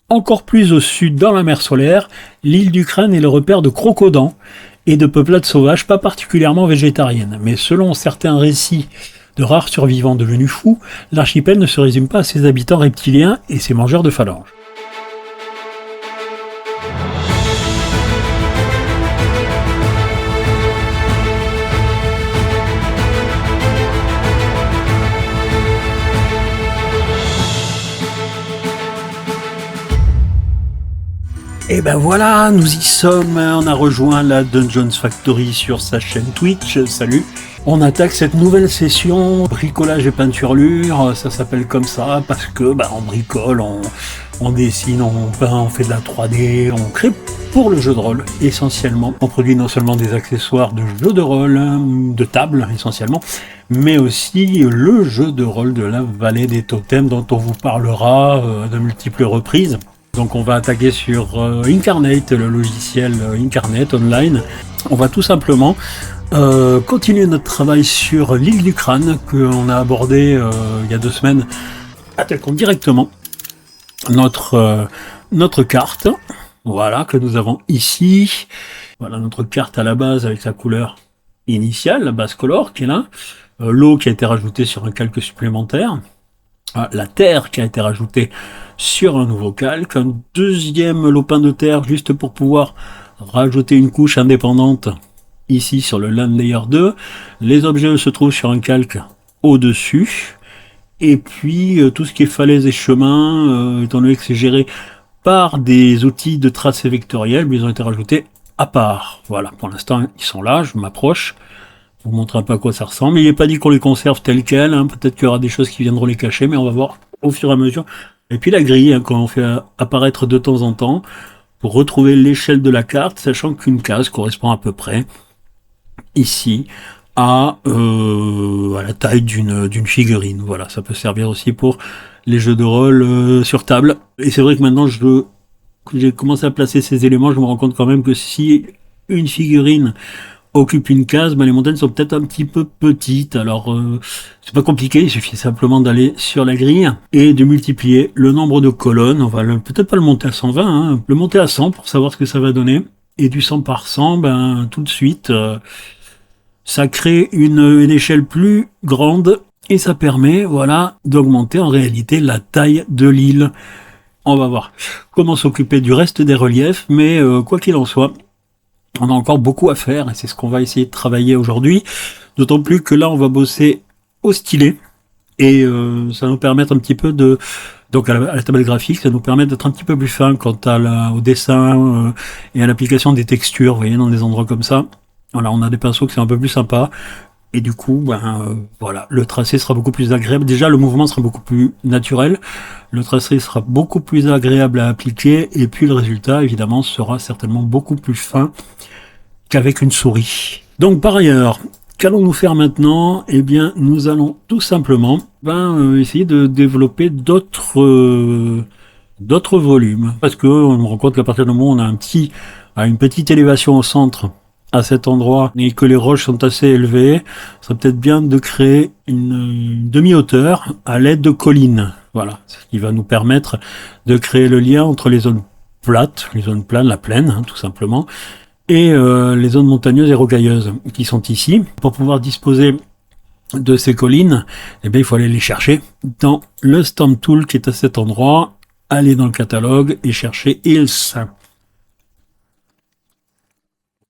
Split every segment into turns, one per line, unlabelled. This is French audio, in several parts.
Encore plus au sud, dans la mer solaire, l'île d'Ukraine est le repère de crocodans et de peuplades sauvages pas particulièrement végétariennes. Mais selon certains récits de rares survivants devenus fous, l'archipel ne se résume pas à ses habitants reptiliens et ses mangeurs de phalanges. Et ben voilà, nous y sommes, on a rejoint la Dungeons Factory sur sa chaîne Twitch, salut. On attaque cette nouvelle session, bricolage et peinturlure, ça s'appelle comme ça parce que on bricole, on dessine, on peint, on fait de la 3D, on crée pour le jeu de rôle essentiellement. On produit non seulement des accessoires de jeu de rôle, de table essentiellement, mais aussi le jeu de rôle de la Vallée des Totems dont on vous parlera de multiples reprises. Donc on va attaquer sur Incarnate, le logiciel Incarnate Online. On va tout simplement continuer notre travail sur l'île d'Ukraine qu'on a abordé il y a 2 semaines. Attaquons directement notre carte, voilà, que nous avons ici. Voilà notre carte à la base avec sa couleur initiale, la base color qui est là. L'eau qui a été rajoutée sur un calque supplémentaire. La terre qui a été rajoutée sur un nouveau calque, un deuxième lopin de terre juste pour pouvoir rajouter une couche indépendante ici sur le Land Layer 2. Les objets se trouvent sur un calque au-dessus. Et puis tout ce qui est falaise et chemin, étant donné que c'est géré par des outils de tracé vectoriel, ils ont été rajoutés à part. Voilà, pour l'instant ils sont là, je m'approche. Je vous montre un peu à quoi ça ressemble. Il n'est pas dit qu'on les conserve tels quels, peut-être qu'il y aura des choses qui viendront les cacher, mais on va voir au fur et à mesure. Et puis la grille, qu'on fait apparaître de temps en temps, pour retrouver l'échelle de la carte, sachant qu'une case correspond à peu près, ici, à la taille d'une figurine. Voilà, ça peut servir aussi pour les jeux de rôle sur table. Et c'est vrai que maintenant, j'ai commencé à placer ces éléments, je me rends compte quand même que si une figurine occupe une case, les montagnes sont peut-être un petit peu petites, alors c'est pas compliqué, il suffit simplement d'aller sur la grille et de multiplier le nombre de colonnes. On va peut-être pas le monter à 120, le monter à 100 pour savoir ce que ça va donner, et du 100 par 100, tout de suite, ça crée une échelle plus grande, et ça permet, voilà, d'augmenter en réalité la taille de l'île. On va voir comment s'occuper du reste des reliefs, mais quoi qu'il en soit, on a encore beaucoup à faire et c'est ce qu'on va essayer de travailler aujourd'hui. D'autant plus que là, on va bosser au stylet et ça va nous permettre un petit peu de... Donc à la table graphique, ça nous permet d'être un petit peu plus fin quant au dessin et à l'application des textures, vous voyez, dans des endroits comme ça. Voilà, on a des pinceaux qui sont un peu plus sympas. Et du coup, voilà, le tracé sera beaucoup plus agréable. Déjà, le mouvement sera beaucoup plus naturel. Le tracé sera beaucoup plus agréable à appliquer. Et puis, le résultat, évidemment, sera certainement beaucoup plus fin qu'avec une souris. Donc, par ailleurs, qu'allons-nous faire maintenant? Eh bien, nous allons tout simplement essayer de développer d'autres volumes. Parce que on me rend compte qu'à partir du moment où on a une petite élévation au centre, à cet endroit, et que les roches sont assez élevées, ça serait peut-être bien de créer une demi-hauteur à l'aide de collines. Voilà, ce qui va nous permettre de créer le lien entre les zones plates, les zones planes, la plaine, tout simplement, et les zones montagneuses et rocailleuses qui sont ici. Pour pouvoir disposer de ces collines, eh bien, il faut aller les chercher dans le Stamp Tool qui est à cet endroit, aller dans le catalogue et chercher Hills.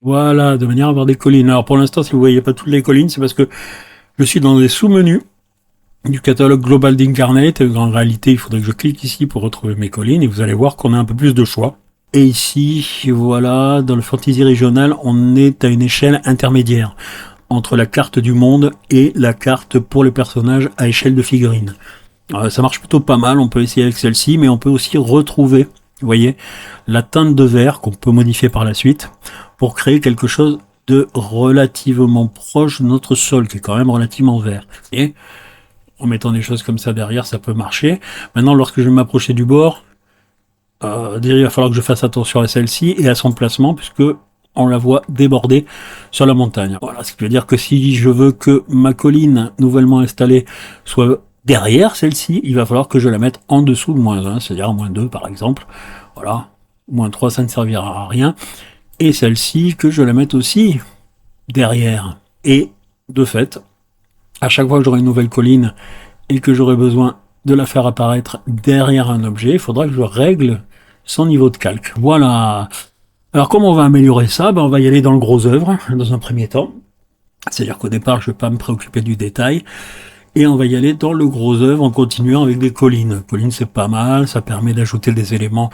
Voilà, de manière à avoir des collines. Alors pour l'instant, si vous voyez pas toutes les collines, c'est parce que je suis dans les sous-menus du catalogue global d'Incarnate. En réalité, il faudrait que je clique ici pour retrouver mes collines et vous allez voir qu'on a un peu plus de choix. Et ici, voilà, dans le Fantasy Régional, on est à une échelle intermédiaire entre la carte du monde et la carte pour les personnages à échelle de figurines. Ça marche plutôt pas mal, on peut essayer avec celle-ci, mais on peut aussi retrouver, vous voyez, la teinte de vert qu'on peut modifier par la suite pour créer quelque chose de relativement proche de notre sol, qui est quand même relativement vert. Et en mettant des choses comme ça derrière, ça peut marcher. Maintenant, lorsque je vais m'approcher du bord, déjà, il va falloir que je fasse attention à celle-ci et à son placement, puisque on la voit déborder sur la montagne. Voilà, ce qui veut dire que si je veux que ma colline nouvellement installée soit Derrière celle-ci, il va falloir que je la mette en dessous de -1, c'est-à-dire -2 par exemple. Voilà, -3 ça ne servira à rien. Et celle-ci, que je la mette aussi derrière. Et de fait, à chaque fois que j'aurai une nouvelle colline et que j'aurai besoin de la faire apparaître derrière un objet, il faudra que je règle son niveau de calque. Voilà. Alors comment on va améliorer ça? On va y aller dans le gros œuvre, dans un premier temps. C'est-à-dire qu'au départ, je ne vais pas me préoccuper du détail. Et on va y aller dans le gros œuvre en continuant avec des collines. Collines, c'est pas mal, ça permet d'ajouter des éléments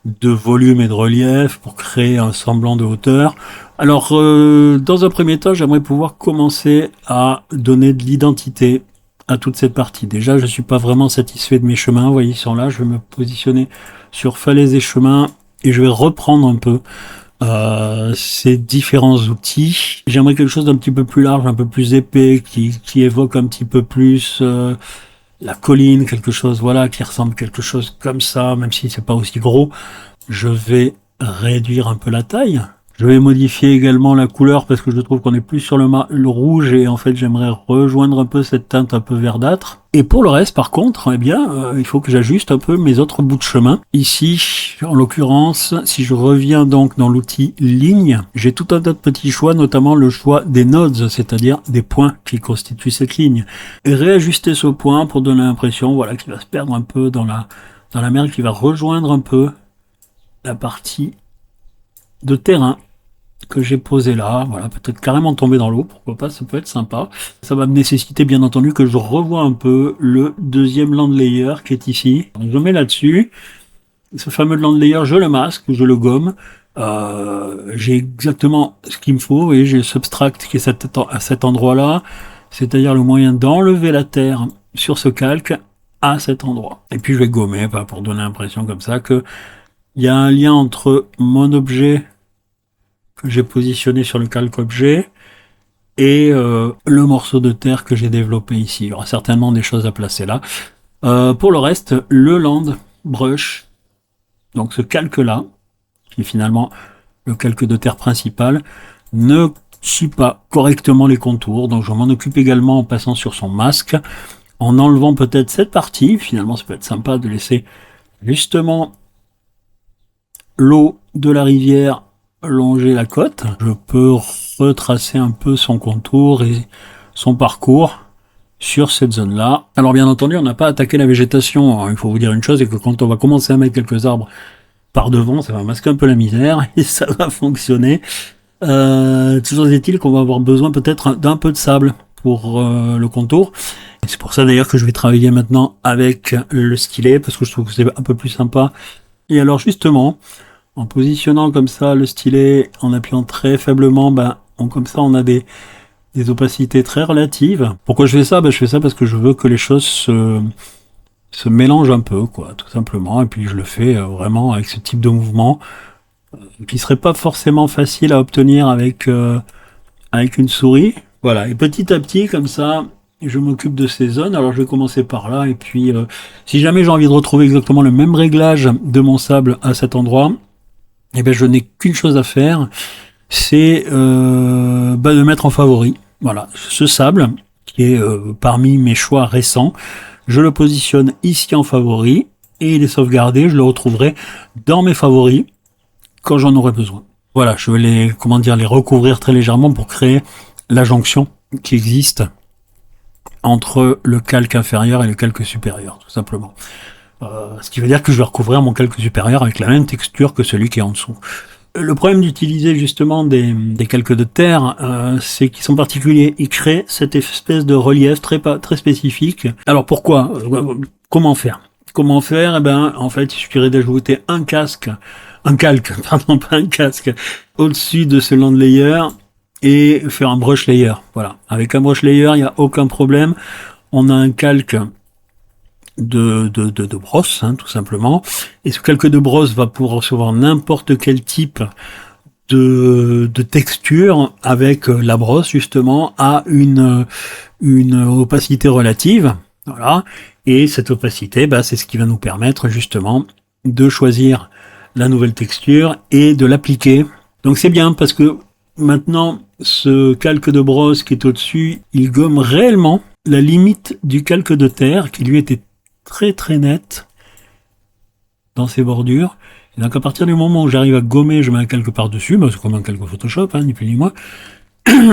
de volume et de relief pour créer un semblant de hauteur. Alors, dans un premier temps, j'aimerais pouvoir commencer à donner de l'identité à toute cette partie. Déjà, je suis pas vraiment satisfait de mes chemins. Vous voyez, ils sont là. Je vais me positionner sur falaises et chemins et je vais reprendre un peu ces différents outils. J'aimerais quelque chose d'un petit peu plus large, un peu plus épais, qui évoque un petit peu plus la colline, quelque chose, voilà, qui ressemble à quelque chose comme ça, même si c'est pas aussi gros. Je vais réduire un peu la taille. Je vais modifier également la couleur parce que je trouve qu'on est plus sur le rouge et en fait j'aimerais rejoindre un peu cette teinte un peu verdâtre. Et pour le reste par contre, eh bien, il faut que j'ajuste un peu mes autres bouts de chemin. Ici, en l'occurrence, si je reviens donc dans l'outil ligne, j'ai tout un tas de petits choix, notamment le choix des nodes, c'est-à-dire des points qui constituent cette ligne. Et réajuster ce point pour donner l'impression, voilà, qu'il va se perdre un peu dans la mer, qui va rejoindre un peu la partie de terrain que j'ai posé là, voilà, peut-être carrément tomber dans l'eau, pourquoi pas, ça peut être sympa. Ça va me nécessiter bien entendu que je revoie un peu le deuxième land layer qui est ici. Donc, je mets là-dessus, ce fameux land layer, je le masque, je le gomme, j'ai exactement ce qu'il me faut, et j'ai le subtract qui est à cet endroit-là, c'est-à-dire le moyen d'enlever la terre sur ce calque à cet endroit. Et puis je vais gommer, pour donner l'impression comme ça que il y a un lien entre mon objet que j'ai positionné sur le calque objet et le morceau de terre que j'ai développé ici. Il y aura certainement des choses à placer là. Pour le reste, le land brush, donc ce calque-là, qui est finalement le calque de terre principal, ne suit pas correctement les contours. Donc je m'en occupe également en passant sur son masque, en enlevant peut-être cette partie. Finalement, ça peut être sympa de laisser justement l'eau de la rivière longer la côte. Je peux retracer un peu son contour et son parcours sur cette zone-là. Alors bien entendu, on n'a pas attaqué la végétation. Alors, il faut vous dire une chose, c'est que quand on va commencer à mettre quelques arbres par devant, ça va masquer un peu la misère et ça va fonctionner. Toujours est-il qu'on va avoir besoin peut-être d'un peu de sable pour le contour. Et c'est pour ça d'ailleurs que je vais travailler maintenant avec le stylet, parce que je trouve que c'est un peu plus sympa. Et alors justement, en positionnant comme ça le stylet, en appuyant très faiblement, comme ça on a des opacités très relatives. Pourquoi je fais ça? Je fais ça parce que je veux que les choses se mélangent un peu, quoi, tout simplement. Et puis je le fais vraiment avec ce type de mouvement qui serait pas forcément facile à obtenir avec une souris. Voilà. Et petit à petit, comme ça, je m'occupe de ces zones. Alors je vais commencer par là. Et puis, si jamais j'ai envie de retrouver exactement le même réglage de mon sable à cet endroit, eh bien, je n'ai qu'une chose à faire, c'est de mettre en favori. Voilà, ce sable qui est parmi mes choix récents, je le positionne ici en favori et il est sauvegardé. Je le retrouverai dans mes favoris quand j'en aurai besoin. Voilà, je vais les recouvrir très légèrement pour créer la jonction qui existe entre le calque inférieur et le calque supérieur, tout simplement. Ce qui veut dire que je vais recouvrir mon calque supérieur avec la même texture que celui qui est en dessous. Le problème d'utiliser justement des calques de terre, c'est qu'ils sont particuliers. Ils créent cette espèce de relief très spécifique. Alors pourquoi? Comment faire? En fait, il suffirait d'ajouter un calque, au-dessus de ce land layer et faire un brush layer. Voilà. Avec un brush layer, il n'y a aucun problème. On a un calque de brosse, tout simplement. Et ce calque de brosse va pouvoir recevoir n'importe quel type de texture avec la brosse, justement, à une opacité relative. Voilà. Et cette opacité, c'est ce qui va nous permettre, justement, de choisir la nouvelle texture et de l'appliquer. Donc c'est bien parce que maintenant, ce calque de brosse qui est au-dessus, il gomme réellement la limite du calque de terre qui lui était très très nette dans ses bordures. Et donc à partir du moment où j'arrive à gommer, je mets un calque par-dessus, c'est comme un calque Photoshop, ni plus ni moins,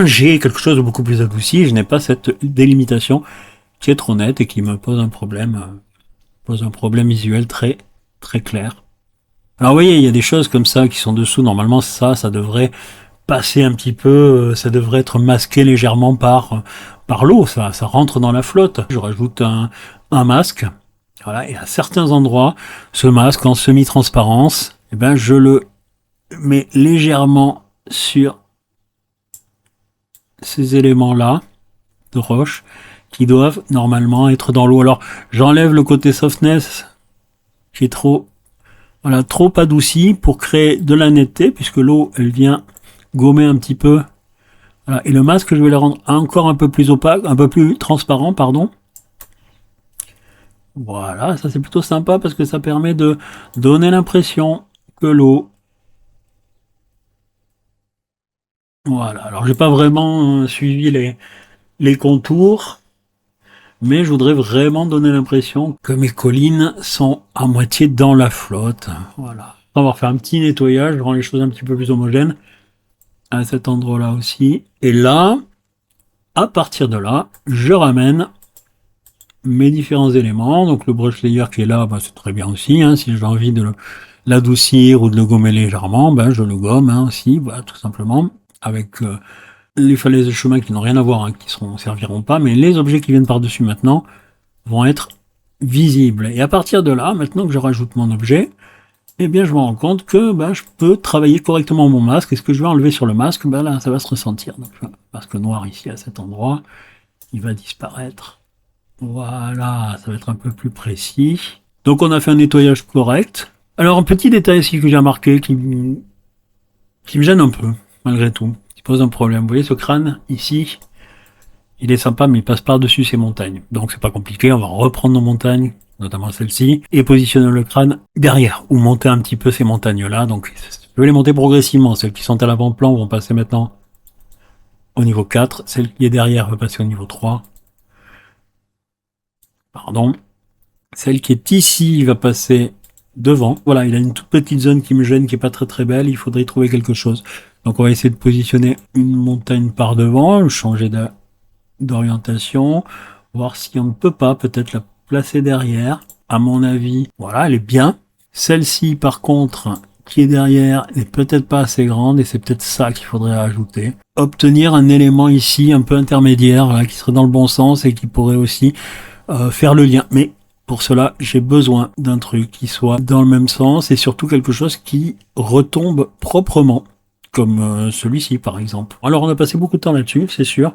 j'ai quelque chose de beaucoup plus adouci, je n'ai pas cette délimitation qui est trop nette et qui me pose un problème visuel très très clair. Alors vous voyez, il y a des choses comme ça qui sont dessous, normalement ça devrait passer un petit peu, ça devrait être masqué légèrement par l'eau, ça rentre dans la flotte. Je rajoute un masque, voilà, et à certains endroits, ce masque en semi-transparence, je le mets légèrement sur ces éléments-là de roche qui doivent normalement être dans l'eau. Alors j'enlève le côté softness qui est trop adouci pour créer de la netteté, puisque l'eau elle vient gommer un petit peu. Voilà. Et le masque, je vais le rendre encore un peu plus opaque, un peu plus transparent, pardon. Voilà, ça c'est plutôt sympa parce que ça permet de donner l'impression que l'eau... Voilà, alors j'ai pas vraiment suivi les contours, mais je voudrais vraiment donner l'impression que mes collines sont à moitié dans la flotte. Voilà. On va refaire un petit nettoyage, rendre les choses un petit peu plus homogènes à cet endroit-là aussi. Et là, à partir de là, je ramène mes différents éléments. Donc le brush layer qui est là, c'est très bien aussi. Si j'ai envie de l'adoucir ou de le gommer légèrement, je le gomme aussi, voilà, tout simplement. Avec les falaises de chemin qui n'ont rien à voir, qui ne serviront pas, mais les objets qui viennent par-dessus maintenant vont être visibles. Et à partir de là, maintenant que je rajoute mon objet, je me rends compte que je peux travailler correctement mon masque. Et ce que je vais enlever sur le masque, là, ça va se ressentir. Donc, le masque noir ici, à cet endroit, il va disparaître. Voilà, ça va être un peu plus précis. Donc, on a fait un nettoyage correct. Alors, un petit détail ici que j'ai remarqué qui me gêne un peu, malgré tout, qui pose un problème. Vous voyez ce crâne, ici, il est sympa, mais il passe par-dessus ces montagnes. Donc, c'est pas compliqué, on va reprendre nos montagnes, notamment celle-ci, et positionner le crâne derrière, ou monter un petit peu ces montagnes-là. Donc, je vais les monter progressivement. Celles qui sont à l'avant-plan vont passer maintenant au niveau 4. Celle qui est derrière va passer au niveau 3. Pardon. Celle qui est ici va passer devant. Voilà, il a une toute petite zone qui me gêne, qui est pas très très belle. Il faudrait y trouver quelque chose. Donc, on va essayer de positionner une montagne par devant, changer d'orientation, voir si on ne peut pas peut-être la placer derrière. À mon avis, voilà, elle est bien. Celle-ci, par contre, qui est derrière, n'est peut-être pas assez grande et c'est peut-être ça qu'il faudrait ajouter. Obtenir un élément ici un peu intermédiaire, là, qui serait dans le bon sens et qui pourrait aussi faire le lien. Mais pour cela, j'ai besoin d'un truc qui soit dans le même sens et surtout quelque chose qui retombe proprement, comme celui-ci par exemple. Alors on a passé beaucoup de temps là-dessus, c'est sûr.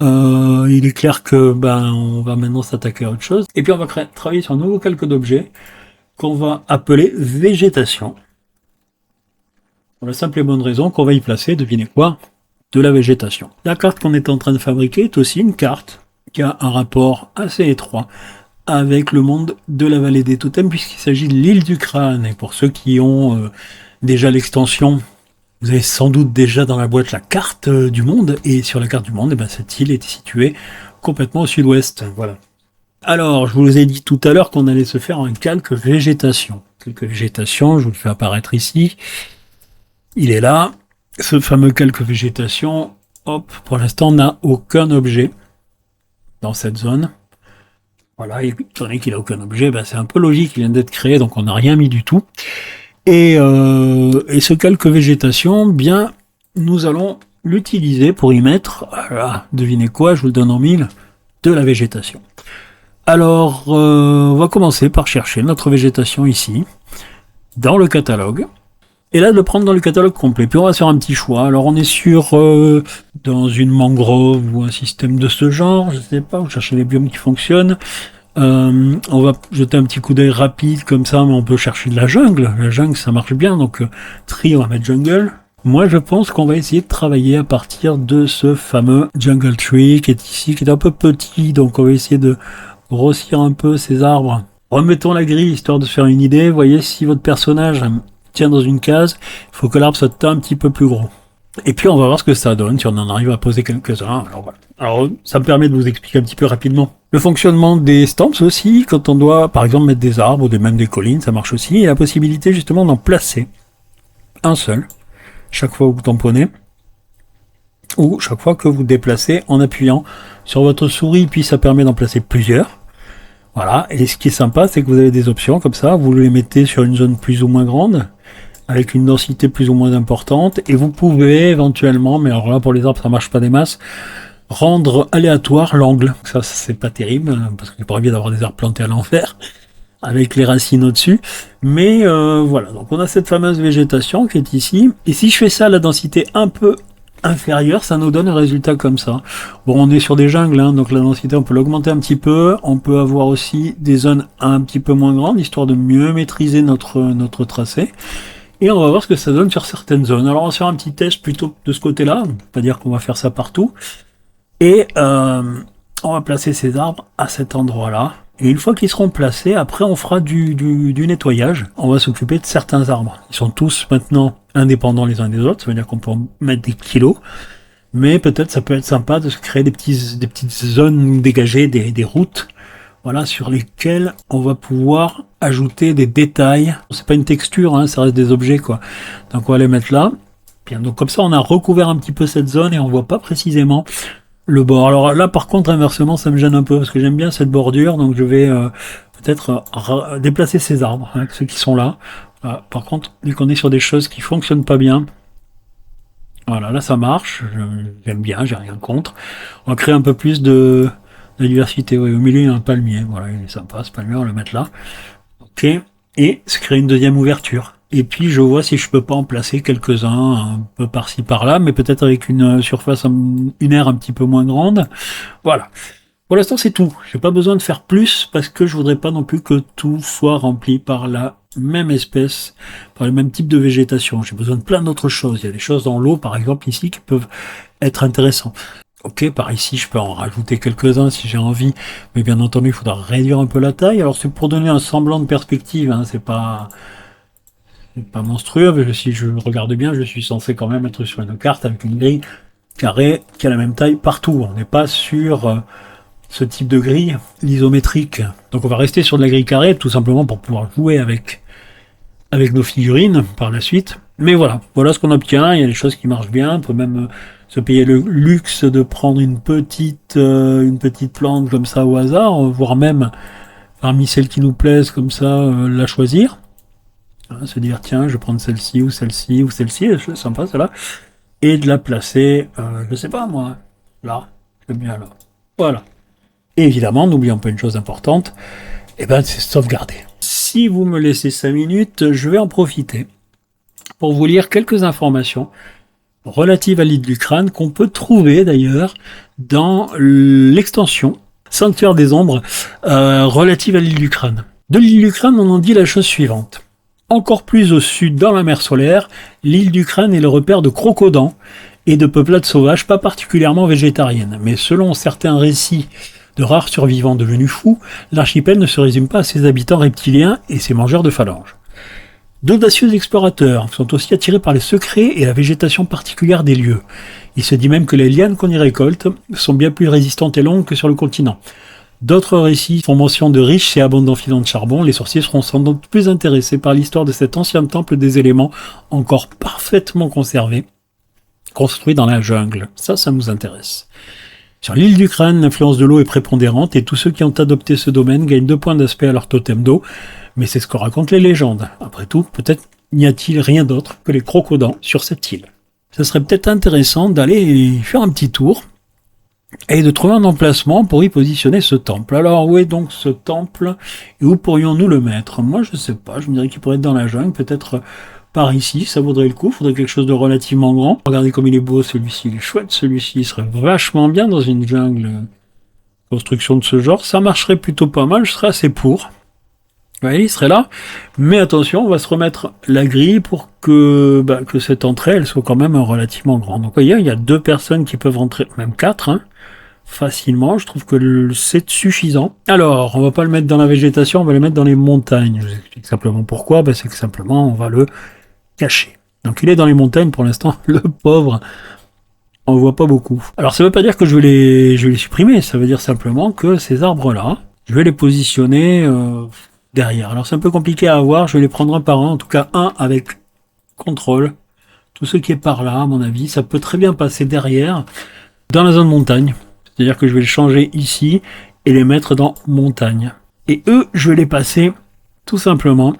Il est clair que on va maintenant s'attaquer à autre chose. Et puis on va travailler sur un nouveau calque d'objet qu'on va appeler végétation. Pour la simple et bonne raison qu'on va y placer, devinez quoi? De la végétation. La carte qu'on est en train de fabriquer est aussi une carte qui a un rapport assez étroit avec le monde de la vallée des totems, puisqu'il s'agit de l'île du crâne. Et pour ceux qui ont déjà l'extension, vous avez sans doute déjà dans la boîte la carte du monde, et sur la carte du monde, cette île est située complètement au sud-ouest. Voilà. Alors, je vous ai dit tout à l'heure qu'on allait se faire un calque végétation. Calque végétation, je vous le fais apparaître ici. Il est là. Ce fameux calque végétation, hop, pour l'instant, n'a aucun objet dans cette zone. Voilà, et étant donné qu'il n'a aucun objet, c'est un peu logique, il vient d'être créé, donc on n'a rien mis du tout. Et ce calque végétation, nous allons l'utiliser pour y mettre, devinez quoi, je vous le donne en mille, de la végétation. Alors, on va commencer par chercher notre végétation ici, dans le catalogue, et là de le prendre dans le catalogue complet. Puis on va faire un petit choix. Alors on est sur dans une mangrove ou un système de ce genre, je sais pas, on cherche les biomes qui fonctionnent. On va jeter un petit coup d'œil rapide comme ça, mais on peut chercher de la jungle. La jungle, ça marche bien, donc tri, on va mettre jungle. Moi, je pense qu'on va essayer de travailler à partir de ce fameux jungle tree qui est ici, qui est un peu petit, donc on va essayer de grossir un peu ces arbres. Remettons la grille, histoire de se faire une idée. Vous voyez, si votre personnage tient dans une case, il faut que l'arbre soit un petit peu plus gros. Et puis on va voir ce que ça donne, si on en arrive à poser quelques-uns. Alors voilà. Alors ça me permet de vous expliquer un petit peu rapidement le fonctionnement des stamps aussi, quand on doit par exemple mettre des arbres ou même des collines, ça marche aussi. Et la possibilité justement d'en placer un seul, chaque fois que vous tamponnez, ou chaque fois que vous déplacez en appuyant sur votre souris, puis ça permet d'en placer plusieurs. Voilà, et ce qui est sympa, c'est que vous avez des options comme ça, vous les mettez sur une zone plus ou moins grande, avec une densité plus ou moins importante, et vous pouvez éventuellement, mais alors là pour les arbres ça marche pas des masses, rendre aléatoire l'angle. Ça c'est pas terrible, parce que j'ai pas envie d'avoir des arbres plantés à l'envers, avec les racines au-dessus, mais voilà, donc on a cette fameuse végétation qui est ici, et si je fais ça à la densité un peu inférieure, ça nous donne un résultat comme ça. Bon, on est sur des jungles, hein, donc la densité on peut l'augmenter un petit peu, on peut avoir aussi des zones un petit peu moins grandes, histoire de mieux maîtriser notre tracé. Et on va voir ce que ça donne sur certaines zones. Alors on va faire un petit test plutôt de ce côté-là, pas dire qu'on va faire ça partout. Et on va placer ces arbres à cet endroit-là. Et une fois qu'ils seront placés, après on fera du nettoyage. On va s'occuper de certains arbres. Ils sont tous maintenant indépendants les uns des autres, ça veut dire qu'on peut en mettre des kilos. Mais peut-être ça peut être sympa de se créer des petites zones dégagées, des routes, voilà, sur lesquelles on va pouvoir ajouter des détails. C'est pas une texture, hein, ça reste des objets, quoi. Donc on va les mettre là. Bien, donc comme ça on a recouvert un petit peu cette zone et on voit pas précisément le bord. Alors là par contre inversement ça me gêne un peu parce que j'aime bien cette bordure, donc je vais peut-être déplacer ces arbres, hein, ceux qui sont là. Par contre, vu qu'on est sur des choses qui fonctionnent pas bien, voilà, là ça marche, j'aime bien, j'ai rien contre. On va créer un peu plus de diversité. Oui, au milieu il y a un palmier, voilà, il est sympa ce palmier, on va le mettre là. Ok, et se créer une deuxième ouverture. Et puis je vois si je peux pas en placer quelques-uns un peu par-ci par-là, mais peut-être avec une surface, une aire un petit peu moins grande. Voilà. Pour l'instant c'est tout. J'ai pas besoin de faire plus parce que je voudrais pas non plus que tout soit rempli par la même espèce, par le même type de végétation. J'ai besoin de plein d'autres choses. Il y a des choses dans l'eau, par exemple ici, qui peuvent être intéressantes. Ok, par ici, je peux en rajouter quelques-uns si j'ai envie, mais bien entendu, il faudra réduire un peu la taille. Alors c'est pour donner un semblant de perspective, hein, c'est pas monstrueux, mais si je regarde bien, je suis censé quand même être sur une carte avec une grille carrée qui a la même taille partout. On n'est pas sur ce type de grille, l'isométrique. Donc on va rester sur de la grille carrée, tout simplement pour pouvoir jouer avec nos figurines par la suite. Mais voilà ce qu'on obtient, il y a des choses qui marchent bien, on peut même se payer le luxe de prendre une petite plante comme ça au hasard, voire même parmi celles qui nous plaisent comme ça, la choisir. Se dire tiens, je vais prendre celle-ci ou celle-ci ou celle-ci, c'est sympa celle-là, et de la placer, je sais pas moi, là, j'aime bien là. Voilà. Et évidemment, n'oublions pas une chose importante, c'est sauvegarder. Si vous me laissez 5 minutes, je vais en profiter pour vous lire quelques informations relatives à l'île du Crâne qu'on peut trouver d'ailleurs dans l'extension Sanctuaire des Ombres relative à l'île du Crâne. De l'île du Crâne, on en dit la chose suivante. Encore plus au sud, dans la mer solaire, l'île du Crâne est le repère de crocodans et de peuplades sauvages pas particulièrement végétariennes. Mais selon certains récits de rares survivants devenus fous, l'archipel ne se résume pas à ses habitants reptiliens et ses mangeurs de phalanges. D'audacieux explorateurs sont aussi attirés par les secrets et la végétation particulière des lieux. Il se dit même que les lianes qu'on y récolte sont bien plus résistantes et longues que sur le continent. D'autres récits font mention de riches et abondants filons de charbon. Les sorciers seront sans doute plus intéressés par l'histoire de cet ancien temple des éléments encore parfaitement conservé, construit dans la jungle. Ça nous intéresse. Sur l'île du Crâne, l'influence de l'eau est prépondérante et tous ceux qui ont adopté ce domaine gagnent 2 points d'aspect à leur totem d'eau, mais c'est ce que racontent les légendes. Après tout, peut-être n'y a-t-il rien d'autre que les crocodans sur cette île. Ce serait peut-être intéressant d'aller faire un petit tour et de trouver un emplacement pour y positionner ce temple. Alors où est donc ce temple et où pourrions-nous le mettre? Moi je sais pas, je me dirais qu'il pourrait être dans la jungle, peut-être par ici, ça vaudrait le coup, il faudrait quelque chose de relativement grand. Regardez comme il est beau celui-ci, il est chouette celui-ci, il serait vachement bien dans une jungle. Construction de ce genre, ça marcherait plutôt pas mal, je serais assez pour. Oui, il serait là, mais attention, on va se remettre la grille pour que cette entrée, elle soit quand même relativement grande. Donc vous voyez, il y a 2 personnes qui peuvent rentrer, même 4, hein, facilement, je trouve que c'est suffisant. Alors, on va pas le mettre dans la végétation, on va le mettre dans les montagnes. Je vous explique simplement pourquoi, c'est que simplement, on va le cacher. Donc il est dans les montagnes pour l'instant, le pauvre. On voit pas beaucoup. Alors ça veut pas dire que je vais les supprimer, ça veut dire simplement que ces arbres-là, je vais les positionner derrière. Alors c'est un peu compliqué à avoir, je vais les prendre un par un, en tout cas un avec contrôle. Tout ce qui est par là, à mon avis, ça peut très bien passer derrière, dans la zone montagne. C'est-à-dire que je vais les changer ici et les mettre dans montagne. Et eux, je vais les passer tout simplement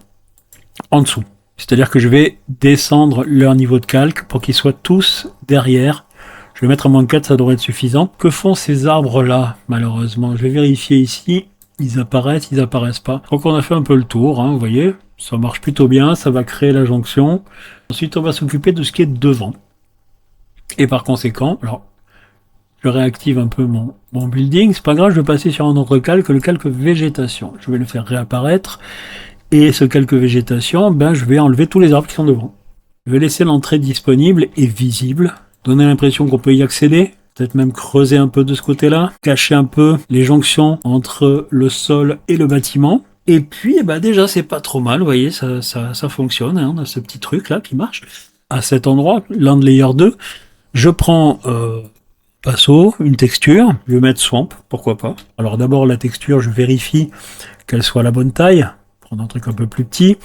en dessous. C'est-à-dire que je vais descendre leur niveau de calque pour qu'ils soient tous derrière. Je vais mettre à -4, ça devrait être suffisant. Que font ces arbres-là, malheureusement? Je vais vérifier ici. Ils apparaissent pas. Donc on a fait un peu le tour, hein, vous voyez. Ça marche plutôt bien, ça va créer la jonction. Ensuite, on va s'occuper de ce qui est devant. Et par conséquent, alors, je réactive un peu mon building. C'est pas grave, je vais passer sur un autre calque, le calque végétation. Je vais le faire réapparaître. Et ce calque végétation, ben, je vais enlever tous les arbres qui sont devant. Je vais laisser l'entrée disponible et visible. Donner l'impression qu'on peut y accéder. Peut-être même creuser un peu de ce côté-là. Cacher un peu les jonctions entre le sol et le bâtiment. Et puis, bah déjà, c'est pas trop mal, vous voyez, ça fonctionne, hein, on a ce petit truc-là qui marche. À cet endroit, Land Layer 2, je prends Passo, une texture, je vais mettre Swamp, pourquoi pas. Alors d'abord, la texture, je vérifie qu'elle soit à la bonne taille, prendre un truc un peu plus petit.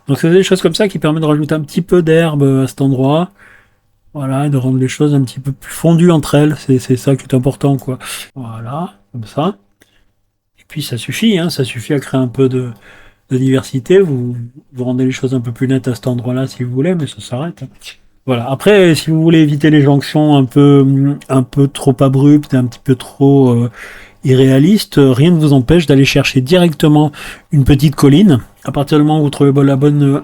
Donc c'est des choses comme ça qui permettent de rajouter un petit peu d'herbe à cet endroit. Voilà, et de rendre les choses un petit peu plus fondues entre elles, c'est ça qui est important, quoi. Voilà, comme ça. Et puis ça suffit à créer un peu de diversité. Vous rendez les choses un peu plus nettes à cet endroit-là si vous voulez, mais ça s'arrête. Voilà. Après, si vous voulez éviter les jonctions un peu trop abruptes, un petit peu trop irréalistes, rien ne vous empêche d'aller chercher directement une petite colline. À partir du moment où vous trouvez la bonne,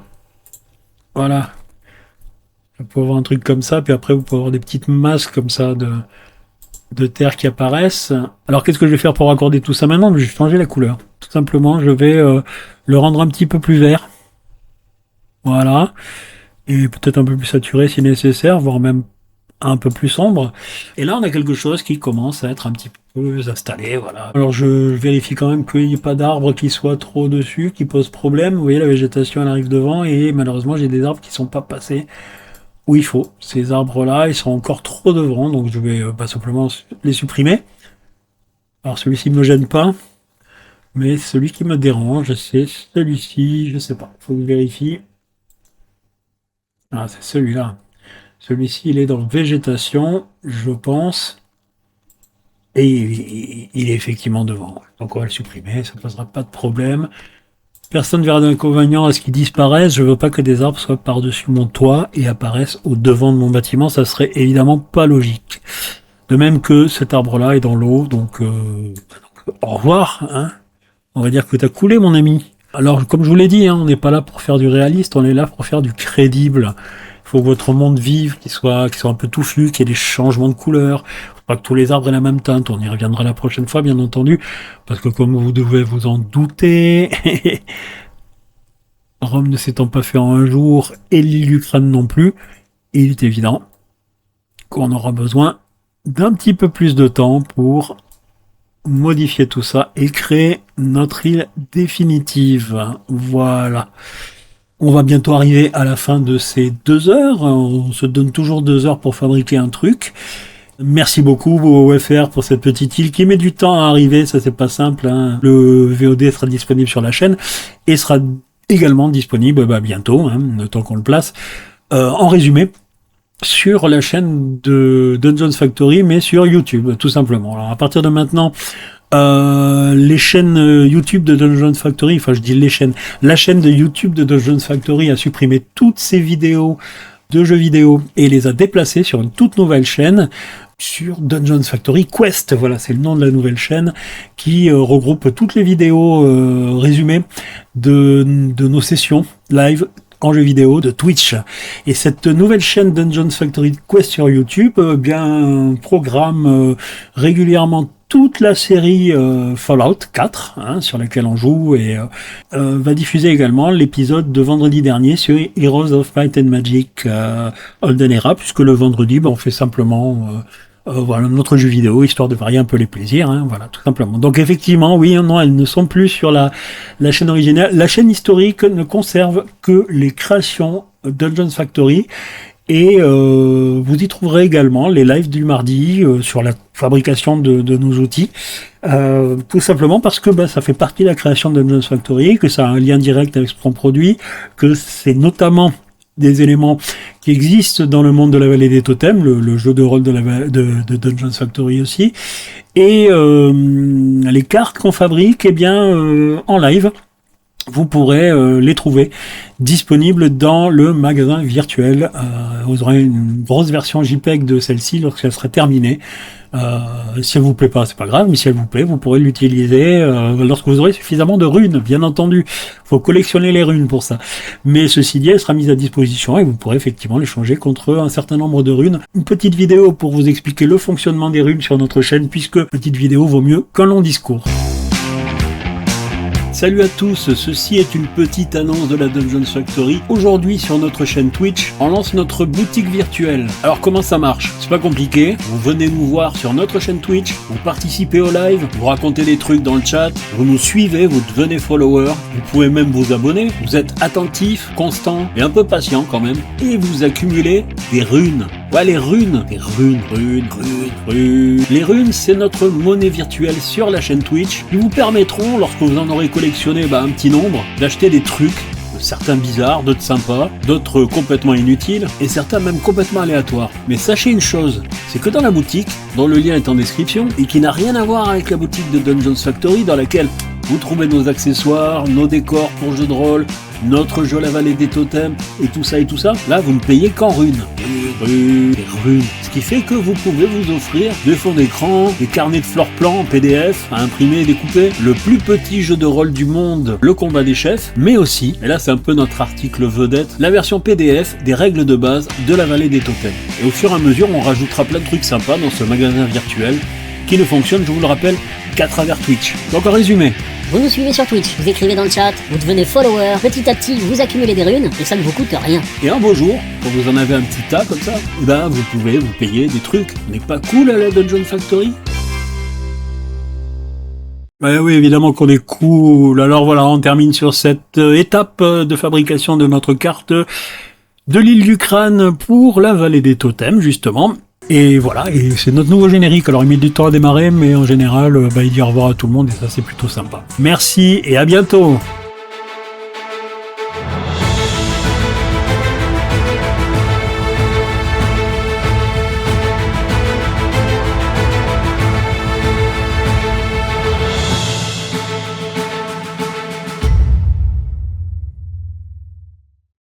voilà, vous pouvez avoir un truc comme ça, puis après vous pouvez avoir des petites masses comme ça de terre qui apparaissent. Alors qu'est-ce que je vais faire pour raccorder tout ça maintenant? Je vais changer la couleur. Tout simplement, je vais le rendre un petit peu plus vert. Voilà. Et peut-être un peu plus saturé si nécessaire, voire même un peu plus sombre. Et là, on a quelque chose qui commence à être un petit peu installé. Voilà. Alors je vérifie quand même qu'il n'y ait pas d'arbres qui soient trop dessus, qui posent problème. Vous voyez, la végétation, elle arrive devant et malheureusement, j'ai des arbres qui ne sont pas passés où il faut. Ces arbres-là, ils sont encore trop devant, donc je vais simplement les supprimer. Alors celui-ci ne me gêne pas, mais celui qui me dérange, c'est celui-ci, je sais pas, faut que je vérifie. Ah, c'est celui-là. Celui-ci, il est dans végétation, je pense, et il est effectivement devant. Donc on va le supprimer, ça ne posera pas de problème. Personne ne verra d'inconvénient à ce qu'ils disparaissent. Je veux pas que des arbres soient par-dessus mon toit et apparaissent au devant de mon bâtiment. Ça serait évidemment pas logique. De même que cet arbre-là est dans l'eau, donc au revoir. Hein. On va dire que t'as coulé, mon ami. Alors, comme je vous l'ai dit, hein, on n'est pas là pour faire du réaliste, on est là pour faire du crédible. Il faut que votre monde vive, qu'il soit un peu touffu, qu'il y ait des changements de couleur. Faut pas que tous les arbres aient la même teinte. On y reviendra la prochaine fois, bien entendu, parce que comme vous devez vous en douter, Rome ne s'étant pas fait en un jour, et l'Ukraine non plus, il est évident qu'on aura besoin d'un petit peu plus de temps pour modifier tout ça et créer notre île définitive. Voilà. On va bientôt arriver à la fin de ces 2 heures. On se donne toujours 2 heures pour fabriquer un truc. Merci beaucoup OFR pour cette petite île qui met du temps à arriver, ça c'est pas simple. Hein. Le VOD sera disponible sur la chaîne et sera également disponible bientôt, hein, le temps qu'on le place, en résumé sur la chaîne de Dungeons Factory, mais sur YouTube, tout simplement. Alors à partir de maintenant, les chaînes YouTube de Dungeons Factory, enfin je dis les chaînes, la chaîne de YouTube de Dungeons Factory a supprimé toutes ces vidéos de jeux vidéo et les a déplacées sur une toute nouvelle chaîne sur Dungeons Factory Quest. Voilà, c'est le nom de la nouvelle chaîne qui regroupe toutes les vidéos résumées de nos sessions live en jeu vidéo de Twitch. Et cette nouvelle chaîne Dungeons Factory Quest sur YouTube programme régulièrement toute la série Fallout 4, hein, sur laquelle on joue, et va diffuser également l'épisode de vendredi dernier sur Heroes of Might and Magic Olden Era, puisque le vendredi, on fait simplement voilà, notre jeu vidéo, histoire de varier un peu les plaisirs, hein, voilà, tout simplement. Donc effectivement, oui, non, elles ne sont plus sur la chaîne originale. La chaîne historique ne conserve que les créations Dungeons Factory. Et vous y trouverez également les lives du mardi sur la fabrication de nos outils. Tout simplement parce que ça fait partie de la création de Dungeons Factory, que ça a un lien direct avec ce qu'on produit, que c'est notamment des éléments qui existent dans le monde de la Vallée des Totems, le jeu de rôle de Dungeons Factory aussi, et les cartes qu'on fabrique, en live, vous pourrez les trouver disponibles dans le magasin virtuel. Vous aurez une grosse version JPEG de celle-ci lorsqu'elle sera terminée. Si elle vous plaît pas, c'est pas grave, mais si elle vous plaît, vous pourrez l'utiliser lorsque vous aurez suffisamment de runes, bien entendu. Faut collectionner les runes pour ça. Mais ceci dit, elle sera mise à disposition et vous pourrez effectivement l'échanger contre un certain nombre de runes. Une petite vidéo pour vous expliquer le fonctionnement des runes sur notre chaîne, puisque petite vidéo vaut mieux qu'un long discours. Salut à tous, ceci est une petite annonce de la Dungeons Factory. Aujourd'hui sur notre chaîne Twitch, on lance notre boutique virtuelle. Alors comment ça marche? C'est pas compliqué, vous venez nous voir sur notre chaîne Twitch, vous participez au live, vous racontez des trucs dans le chat, vous nous suivez, vous devenez follower, vous pouvez même vous abonner, vous êtes attentif, constant et un peu patient quand même, et vous accumulez des runes. Ouais, les runes. Les runes, c'est notre monnaie virtuelle sur la chaîne Twitch qui vous permettront, lorsque vous en aurez collectionné un petit nombre, d'acheter des trucs, certains bizarres, d'autres sympas, d'autres complètement inutiles, et certains même complètement aléatoires. Mais sachez une chose, c'est que dans la boutique, dont le lien est en description, et qui n'a rien à voir avec la boutique de Dungeons Factory, dans laquelle vous trouvez nos accessoires, nos décors pour jeux de rôle, notre jeu La Vallée des Totems, et tout ça, là vous ne payez qu'en runes. Runes. Ce qui fait que vous pouvez vous offrir des fonds d'écran, des carnets de floor plan en PDF à imprimer et découper, le plus petit jeu de rôle du monde, le combat des chefs, mais aussi, et là c'est un peu notre article vedette, la version PDF des règles de base de La Vallée des Totems. Et au fur et à mesure, on rajoutera plein de trucs sympas dans ce magasin virtuel qui ne fonctionne, je vous le rappelle, qu'à travers Twitch. Donc en résumé,
vous nous suivez sur Twitch, vous écrivez dans le chat, vous devenez follower, petit à petit vous accumulez des runes et ça ne vous coûte rien.
Et un beau jour, quand vous en avez un petit tas comme ça, vous pouvez vous payer des trucs. N'est pas cool à la Dungeon Factory? Oui, évidemment qu'on est cool. Alors voilà, on termine sur cette étape de fabrication de notre carte de l'île du Crâne pour la Vallée des Totems, justement. Et voilà, et c'est notre nouveau générique. Alors il met du temps à démarrer, mais en général, il dit au revoir à tout le monde et ça c'est plutôt sympa. Merci et à bientôt.